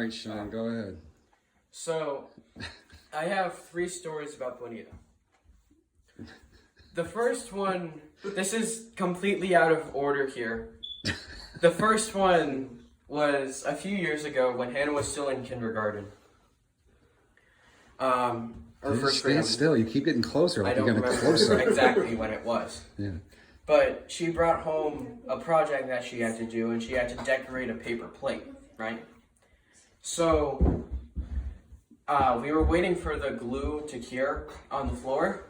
All right, Sean, go ahead. So, I have 3 stories about Bonita. The first one, this is completely out of order here. The first one was a few years ago when Hannah was still in kindergarten. Or first grade. Stand still. You keep getting closer. I Like don't you're getting remember closer. exactly when it was. Yeah. But she brought home a project that she had to do, and she had to decorate a paper plate, right? So, we were waiting for the glue to cure on the floor,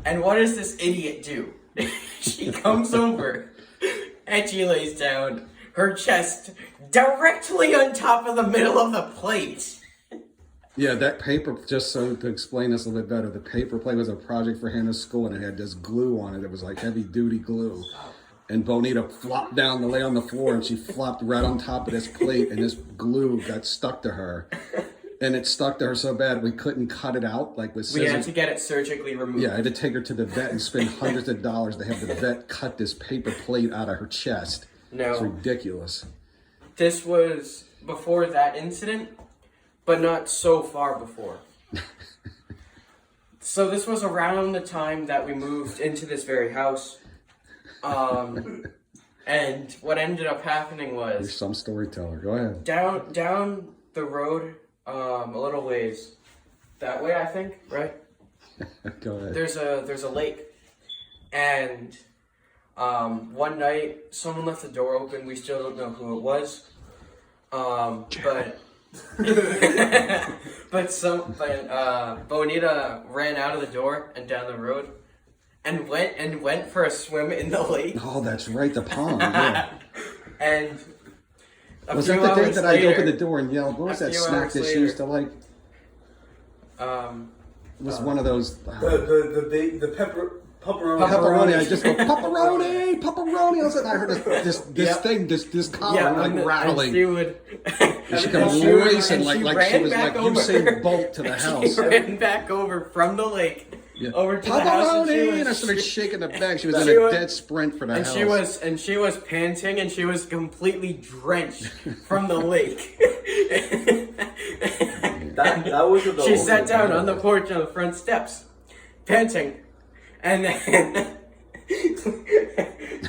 and what does this idiot do? She comes over, and she lays down her chest directly on top of the middle of the plate. Yeah, that paper, just so to explain this a little bit better, the paper plate was a project for Hannah's school, and it had this glue on it. It was like heavy-duty glue. And Bonita flopped down to lay on the floor, and she flopped right on top of this plate, and this glue got stuck to her. And it stuck to her so bad we couldn't cut it out, like with scissors. We had to get it surgically removed. Yeah, I had to take her to the vet and spend hundreds of dollars to have the vet cut this paper plate out of her chest. No. It's ridiculous. This was before that incident, but not so far before. So this was around the time that we moved into this very house. And what ended up happening You're was some storyteller. Go ahead. down the road, a little ways that way, I think, right? Go ahead. There's a lake, and one night someone left the door open. We still don't know who it was, but Bonita ran out of the door and down the road, and went for a swim in the lake. Oh, that's right, the pond. Yeah. And Was that the day that I opened the door and yelled, what was that snack that she used to like? It was one of those... The pepperoni. Pepperoni. I just go, pepperoni, pepperoni. All of a sudden I heard this collar rattling. And she would. And she comes racing like she was like Usain Bolt to the house. She ran back over from the lake over to the house. And I started shaking the bag. She was in a dead sprint for the house. She was panting, and she was completely drenched from the lake. That was the She sat down on the porch on the front steps, panting. And then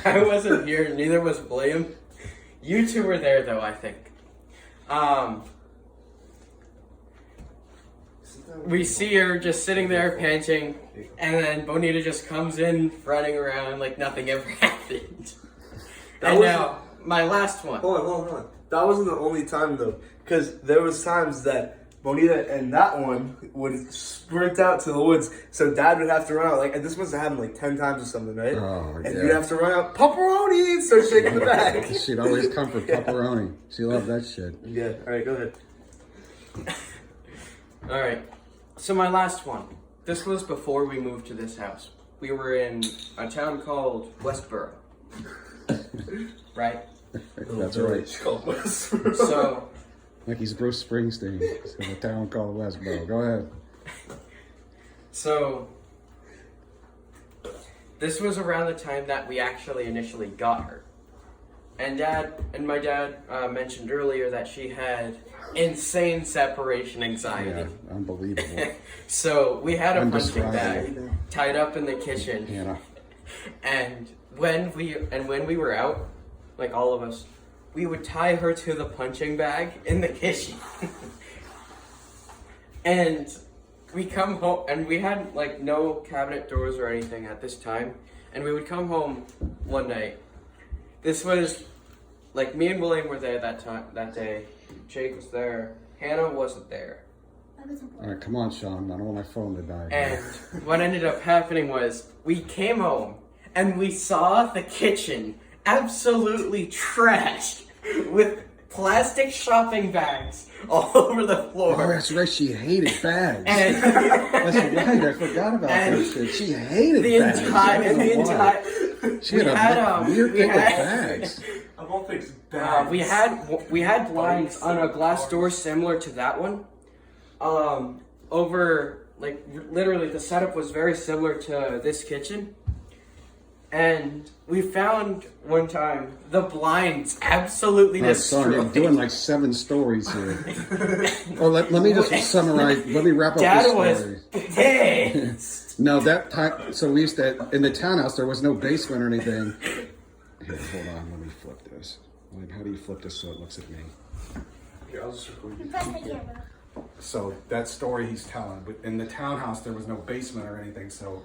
I wasn't here, neither was William. You two were there though, I think. We see her just sitting there panting, and then Bonita just comes in running around like nothing ever happened. And now, my last one. Hold on. That wasn't the only time though, because there was times that Bonita and that one would sprint out to the woods, so Dad would have to run out. And this must have happened like 10 times or something, right? Oh, and yeah. you'd have to run out, pepperoni, and start shaking the bag. She'd always come for pepperoni. She loved that shit. Yeah. All right, go ahead. All right. So my last one. This was before we moved to this house. We were in a town called Westboro. Right? That's right. So... Like he's Bruce Springsteen. It's in a town called Westboro. Go ahead. So, this was around the time that we actually initially got her. And my dad mentioned earlier that she had insane separation anxiety. Yeah, unbelievable. So, we had a punching Undescribable. bag tied up in the kitchen. Hannah. And when we were out, like all of us, we would tie her to the punching bag in the kitchen. And we come home, and we had like no cabinet doors or anything at this time. And we would come home one night. This was like me and William were there that day. Jake was there. Hannah wasn't there. All right, come on, Sean. I don't want my phone to die. And what ended up happening was we came home and we saw the kitchen absolutely trashed with plastic shopping bags all over the floor. Oh, that's right. She hated bags. And That's right. I forgot about that shit. She hated the bags. entire She had a weird thing with bags. Of all things, bad. we had blinds on a glass door similar to that one. Over like literally the setup was very similar to this kitchen. And we found one time the blinds absolutely Oh, sorry, I'm destroyed. doing like 7 stories here. Oh, let me just summarize. Let me wrap up Dad this was story. pissed. No, that time. So we used to in the townhouse. There was no basement or anything. Here, hold on. Let me flip this. Like, how do you flip this so it looks at me? Here, I'll just record you. Press the camera. So that story he's telling, but in the townhouse there was no basement or anything. So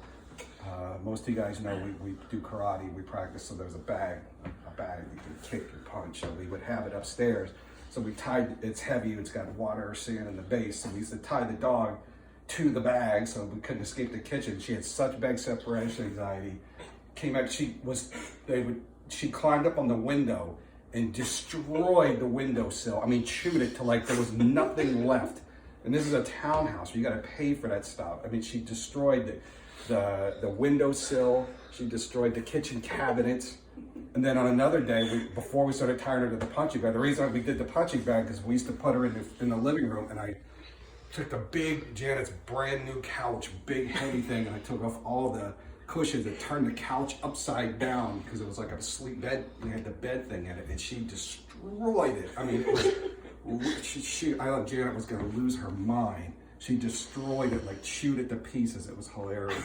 most of you guys know we do karate. We practice. So there's a bag you can kick and punch. So we would have it upstairs. So we tied. It's heavy. It's got water or sand in the base. So we used to tie the dog to the bag so we couldn't escape the kitchen. She had such bad separation anxiety. Came out. She climbed up on the window and destroyed the windowsill. I mean, chewed it till like there was nothing left. And this is a townhouse. You got to pay for that stuff. I mean, she destroyed the windowsill. She destroyed the kitchen cabinets. And then on another day, before we started tying her to the punching bag, the reason we did the punching bag is we used to put her in the living room, and I took the big Janet's brand new couch, big heavy thing, and I took off all the cushions and turned the couch upside down because it was like a sleep bed. We had the bed thing in it, and she destroyed it. I mean, it was. I thought Janet was going to lose her mind. She destroyed it, like chewed it to pieces. It was hilarious.